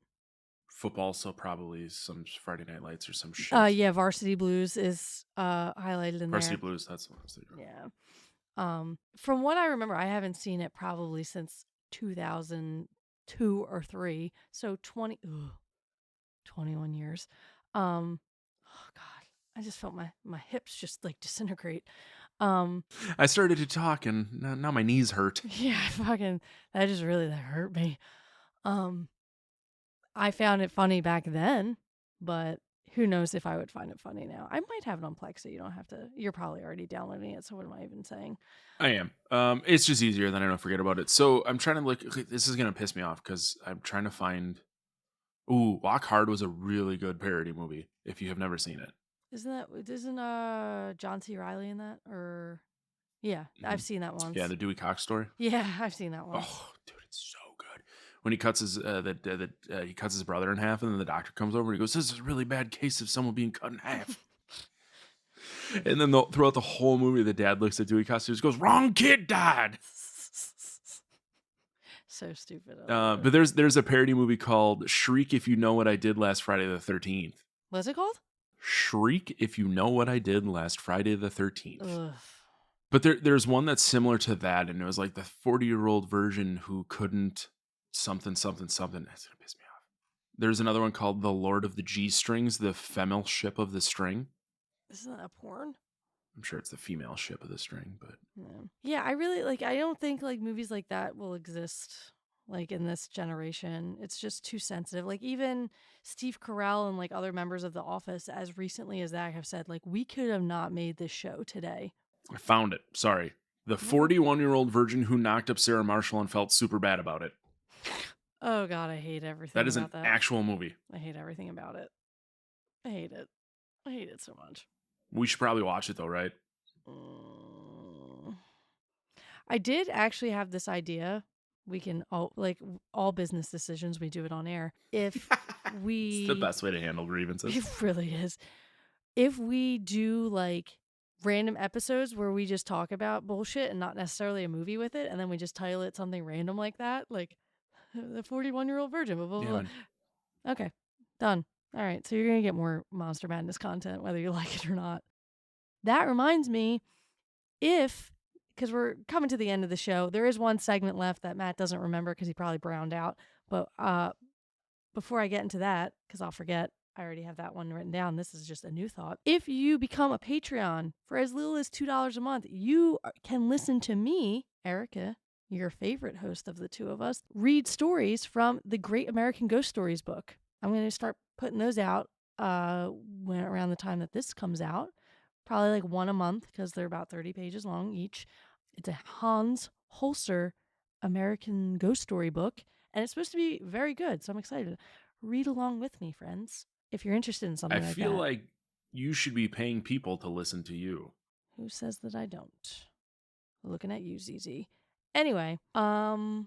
Football, so probably some Friday Night Lights or some shit. Yeah, Varsity Blues is highlighted in Varsity there. Blues, that's the one I was thinking of. Yeah. From what I remember, I haven't seen it probably since 2002 or 3. So 21 years. Oh God, I just felt my hips just like disintegrate. I started to talk and now my knees hurt. Yeah, that just really hurt me. I found it funny back then, but who knows if I would find it funny now. I might have it on Plex, so you don't have to. You're probably already downloading it, so what am I even saying? I am. It's just easier, then I don't forget about it. So I'm trying to look. This is gonna piss me off because I'm trying to find. Ooh, Walk Hard was a really good parody movie. If you have never seen it, Isn't John C. Reilly in that? Or yeah, I've seen that once. Yeah, the Dewey Cox story. Yeah, I've seen that once. Oh, dude, it's so good. When he cuts his he cuts his brother in half, and then the doctor comes over and he goes, "This is a really bad case of someone being cut in half." And then throughout the whole movie, the dad looks at Dewey Cox and just goes, "Wrong kid died." So stupid. But there's a parody movie called Shriek If You Know What I Did Last Friday the 13th. What's it called? Shriek If You Know What I Did Last Friday the 13th. Ugh. But there's one that's similar to that, and it was like the 40-year-old version who couldn't something. That's gonna piss me off. There's another one called The Lord of the G-Strings, the female ship of the string. Isn't that a porn? I'm sure it's the female ship of the string, but yeah, I really I don't think like movies like that will exist like in this generation. It's just too sensitive. Like even Steve Carell and like other members of The Office as recently as that have said like we could have not made this show today. I found it. Sorry. The 41-year-old virgin who knocked up Sarah Marshall and felt super bad about it. Oh God, I hate everything That is about an that. actual movie. I hate everything about it. I hate it. I hate it so much. We should probably watch it though, right? I did actually have this idea. We can all business decisions. We do it on air. If we, It's the best way to handle grievances. It really is. If we do like random episodes where we just talk about bullshit and not necessarily a movie with it, and then we just title it something random like that, like the 41-year-old virgin. Blah, blah, blah. Yeah, Okay, done. All right, so you're gonna get more Monster Madness content whether you like it or not. That reminds me, because we're coming to the end of the show, there is one segment left that Matt doesn't remember because he probably browned out. But before I get into that, because I'll forget, I already have that one written down. This is just a new thought. If you become a Patreon for as little as $2 a month, you can listen to me, Erika, your favorite host of the two of us, read stories from the Great American Ghost Stories book. I'm going to start putting those out around the time that this comes out. Probably like one a month because they're about 30 pages long each. It's a Hans Holzer American Ghost Story book, and it's supposed to be very good, so I'm excited. Read along with me, friends, if you're interested in something like that. I feel like you should be paying people to listen to you. Who says that I don't? Looking at you, ZZ. Anyway, the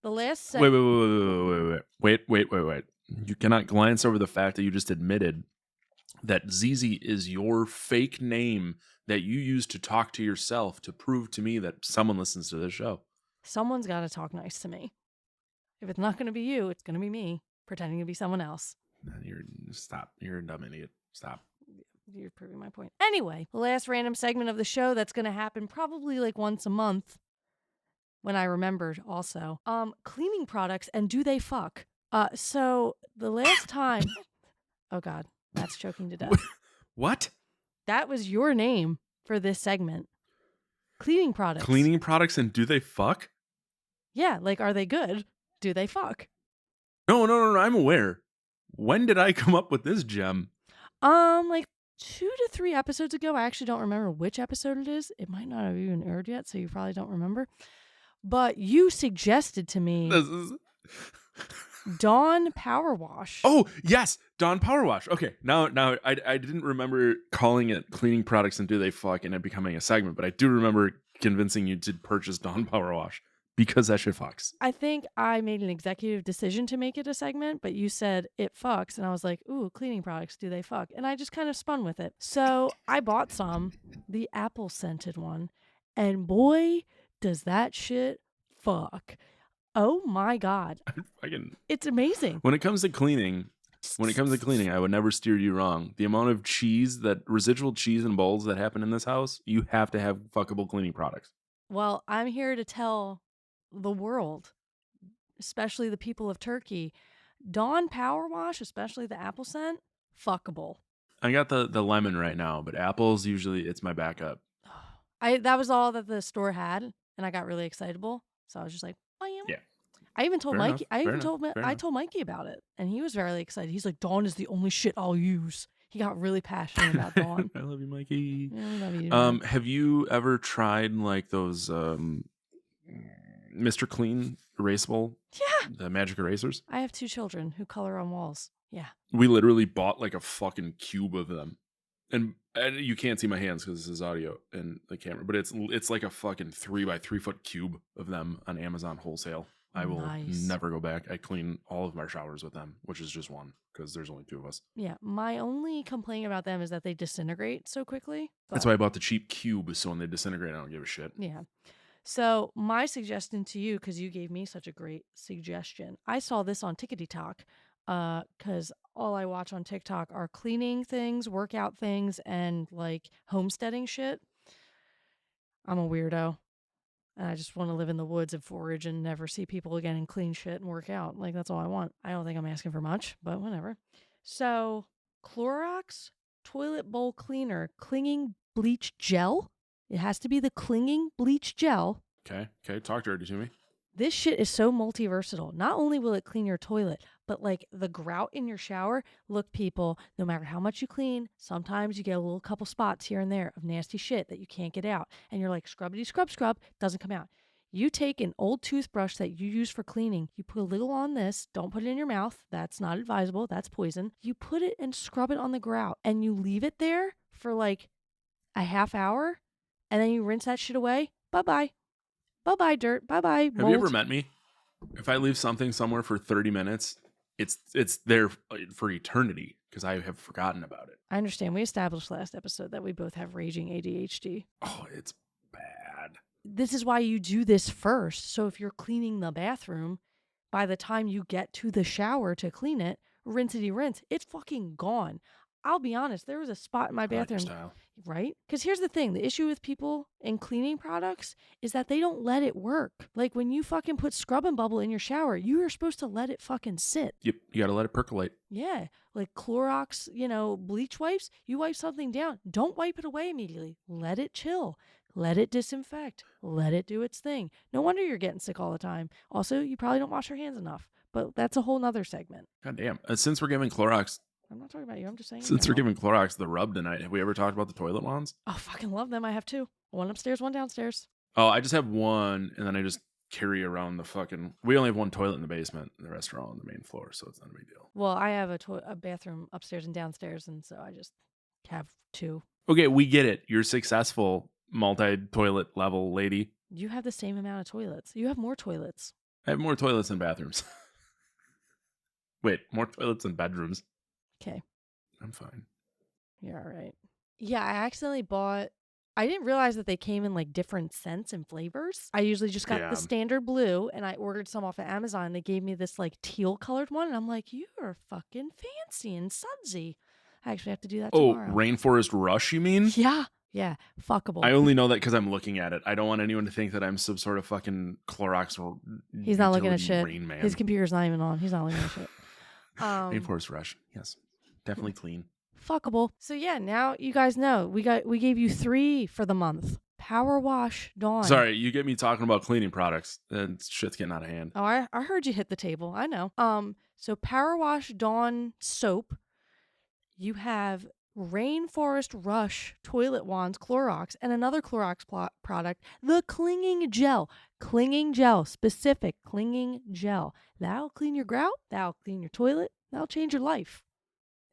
last Wait. You cannot glance over the fact that you just admitted that ZZ is your fake name that you use to talk to yourself to prove to me that someone listens to this show. Someone's got to talk nice to me. If it's not going to be you, it's going to be me pretending to be someone else. Stop. You're a dumb idiot. Stop. You're proving my point. Anyway, the last random segment of the show that's going to happen probably like once a month when I remembered also. Cleaning products and do they fuck? So the last time... Oh, God. Matt's choking to death. What? That was your name for this segment. Cleaning products. Cleaning products and do they fuck? Yeah, like, are they good? Do they fuck? No, I'm aware. When did I come up with this gem? Like 2 to 3 episodes ago. I actually don't remember which episode it is. It might not have even aired yet, so you probably don't remember. But you suggested to me Dawn Power Wash. Oh, yes, Dawn Power Wash. Okay, now I didn't remember calling it cleaning products and do they fuck and it becoming a segment, but I do remember convincing you to purchase Dawn Power Wash because that shit fucks. I think I made an executive decision to make it a segment, but you said it fucks, and I was like, ooh, cleaning products, do they fuck? And I just kind of spun with it. So I bought some, the apple scented one, and boy, does that shit fuck. Oh my God. It's amazing. When it comes to cleaning, I would never steer you wrong. The amount of cheese, that residual cheese and bowls that happen in this house, you have to have fuckable cleaning products. Well, I'm here to tell the world, especially the people of Turkey, Dawn Power Wash, especially the apple scent, fuckable. I got the lemon right now, but apples usually it's my backup. That was all that the store had, and I got really excitable. So I was just like, yeah. I even told Mikey. Fair I told Mikey about it, and he was very excited. He's like, Dawn is the only shit I'll use. He got really passionate about Dawn. I love you, Mikey. Yeah, I love you too. Have you ever tried like those Mr. Clean erasable? Yeah. The magic erasers? I have 2 children who color on walls. Yeah. We literally bought like a fucking cube of them. And you can't see my hands because this is audio and the camera, but it's like a fucking 3 by 3 foot cube of them on Amazon wholesale. I will never go back. I clean all of my showers with them, which is just one because there's only 2 of us. Yeah. My only complaint about them is that they disintegrate so quickly. That's why I bought the cheap cube. So when they disintegrate, I don't give a shit. Yeah. So my suggestion to you, because you gave me such a great suggestion, I saw this on TikTok because all I watch on TikTok are cleaning things, workout things, and like homesteading shit. I'm a weirdo. And I just want to live in the woods and forage and never see people again and clean shit and work out. Like, that's all I want. I don't think I'm asking for much, but whatever. So, Clorox Toilet Bowl Cleaner Clinging Bleach Gel. It has to be the clinging bleach gel. Okay. Talk dirty to me. This shit is so multi-versatile. Not only will it clean your toilet, but like the grout in your shower. Look, people, no matter how much you clean, sometimes you get a little couple spots here and there of nasty shit that you can't get out. And you're like, scrubbity scrub, doesn't come out. You take an old toothbrush that you use for cleaning, you put a little on this, don't put it in your mouth. That's not advisable. That's poison. You put it and scrub it on the grout and you leave it there for like a half hour and then you rinse that shit away. Bye-bye. Bye-bye, dirt. Bye-bye, mold. Have you ever met me? If I leave something somewhere for 30 minutes, it's there for eternity because I have forgotten about it. I understand. We established last episode that we both have raging ADHD. Oh, it's bad. This is why you do this first. So if you're cleaning the bathroom, by the time you get to the shower to clean it, rinsity rinse, it's fucking gone. I'll be honest, there was a spot in my bathroom, right? Because here's the thing. The issue with people in cleaning products is that they don't let it work. Like when you fucking put scrub and bubble in your shower, you are supposed to let it fucking sit. Yep, you got to let it percolate. Yeah, like Clorox, bleach wipes, you wipe something down. Don't wipe it away immediately. Let it chill. Let it disinfect. Let it do its thing. No wonder you're getting sick all the time. Also, you probably don't wash your hands enough. But that's a whole nother segment. God damn. Since we're giving Clorox... I'm not talking about you. I'm just saying. Since we're giving Clorox the rub tonight, have we ever talked about the toilet wands? Oh, fucking love them. I have 2. One upstairs, one downstairs. Oh, I just have one, and then I just carry around the fucking... We only have one toilet in the basement, and the rest are all on the main floor, so it's not a big deal. Well, I have a bathroom upstairs and downstairs, and so I just have 2. Okay, we get it. You're successful multi-toilet level lady. You have the same amount of toilets. You have more toilets. I have more toilets than bathrooms. Wait, more toilets in bedrooms. Okay. I'm fine. You're all right. Yeah, I accidentally bought. I didn't realize that they came in like different scents and flavors. I usually just got Yeah. the standard blue, and I ordered some off of Amazon. They gave me this like teal colored one, and I'm like, you're fucking fancy and sudsy. I actually have to do that tomorrow. Rainforest Rush, you mean? Yeah. Yeah. Fuckable. I only know that because I'm looking at it. I don't want anyone to think that I'm some sort of fucking Clorox or He's not looking at shit. Rain Man. His computer's not even on. He's not looking at shit. Rainforest Rush. Yes. Definitely clean. Fuckable. So yeah, now you guys know we gave you 3 for the month. Power Wash Dawn. Sorry, you get me talking about cleaning products and shit's getting out of hand. Oh, I heard you hit the table. I know. So Power Wash Dawn soap. You have Rainforest Rush toilet wands, Clorox, and another Clorox product, the Clinging Gel. Clinging Gel, specific Clinging Gel. That'll clean your grout. That'll clean your toilet. That'll change your life.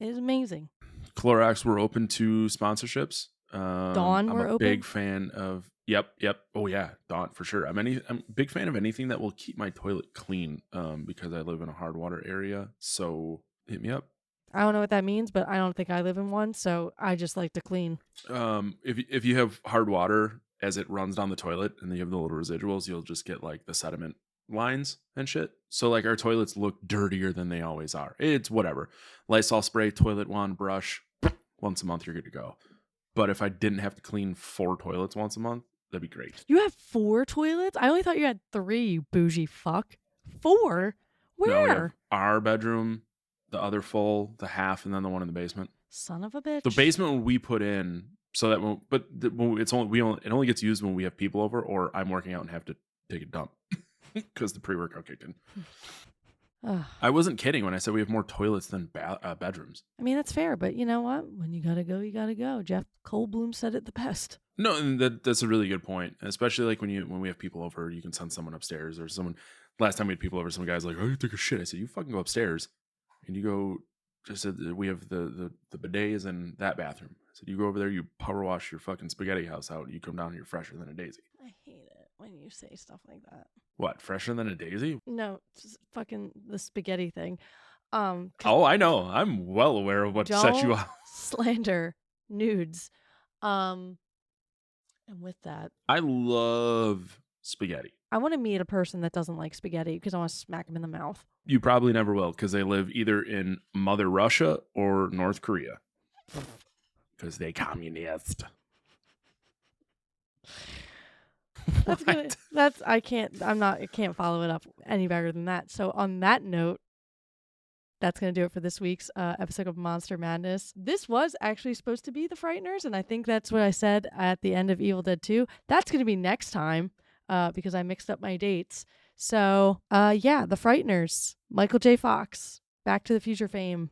It is amazing. Clorox, we're open to sponsorships. Dawn, we're I'm a open? big fan of. Yep. Oh yeah, Dawn for sure. I'm a big fan of anything that will keep my toilet clean. Because I live in a hard water area, so hit me up. I don't know what that means, but I don't think I live in one, so I just like to clean. If you have hard water as it runs down the toilet and then you have the little residuals, you'll just get like the sediment lines and shit. So like our toilets look dirtier than they always are. It's whatever. Lysol spray, toilet wand, brush. Once a month, you're good to go. But if I didn't have to clean 4 toilets once a month, that'd be great. You have 4 toilets? I only thought you had 3, you bougie fuck. 4? Where? No, we have our bedroom, the other full, the half, and then the one in the basement. Son of a bitch. The basement we put in so that it only gets used when we have people over or I'm working out and have to take a dump because the pre-workout kicked in. I wasn't kidding when I said we have more toilets than bedrooms. I mean, that's fair, but you know what? When you gotta go, you gotta go. Jeff Goldblum said it the best. No, and that's a really good point. Especially like when we have people over, you can send someone upstairs or someone. Last time we had people over, some guy's like, "Oh, you took a shit." I said, "You fucking go upstairs," and you go. Just said we have the bidets in that bathroom. I said, "You go over there, you power wash your fucking spaghetti house out, and you come down and you're fresher than a daisy." I hate it when you say stuff like that. What, fresher than a daisy? No, just fucking the spaghetti thing. Oh, I know. I'm well aware of what set you off. Slander nudes. And with that, I love spaghetti. I want to meet a person that doesn't like spaghetti because I want to smack him in the mouth. You probably never will because they live either in Mother Russia or North Korea because they communist. That's good. I can't follow it up any better than that. So on that note, that's going to do it for this week's episode of Monster Madness. This was actually supposed to be The Frighteners, and I think that's what I said at the end of Evil Dead 2. That's going to be next time because I mixed up my dates. So, yeah, The Frighteners, Michael J. Fox, Back to the Future fame.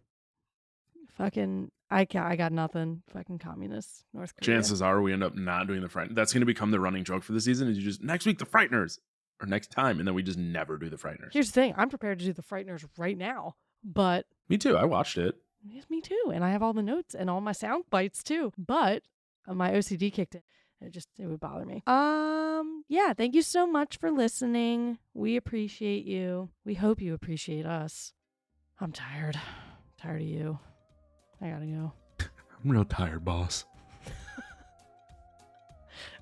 Fucking, I got nothing. Fucking communists, North Korea. Chances are we end up not doing The Frighteners. That's going to become the running joke for the season is you just, next week, The Frighteners, or next time, and then we just never do The Frighteners. Here's the thing. I'm prepared to do The Frighteners right now, but... Me too. I watched it. Yes, me too. And I have all the notes and all my sound bites too. But my OCD kicked in. It would bother me. Yeah, thank you so much for listening. We appreciate you. We hope you appreciate us. I'm tired. Tired of you. I gotta go. I'm real tired, boss.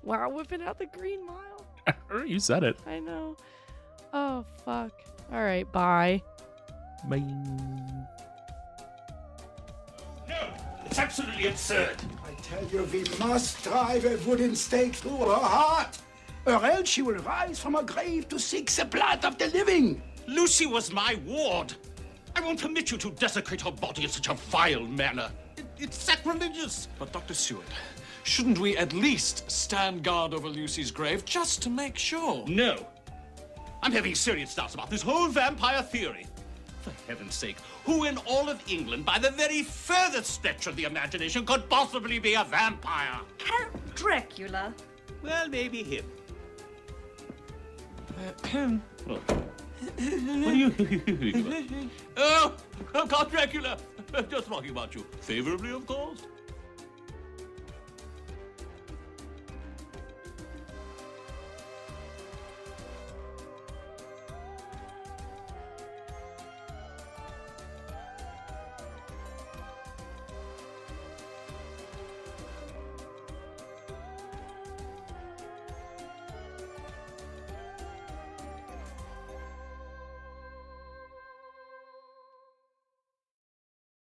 Wow, whipping out the Green Mile. You said it. I know. Oh, fuck. All right, bye. Bye. No, it's absolutely absurd. I tell you, we must drive a wooden stake through her heart, or else she will rise from her grave to seek the blood of the living. Lucy was my ward. I won't permit you to desecrate her body in such a vile manner. It's sacrilegious. But Dr. Seward, shouldn't we at least stand guard over Lucy's grave just to make sure? No. I'm having serious doubts about this whole vampire theory. For heaven's sake, who in all of England, by the very furthest stretch of the imagination, could possibly be a vampire? Count Dracula. Well, maybe him. What are you... Oh, Count Dracula. Just talking about you. Favorably, of course.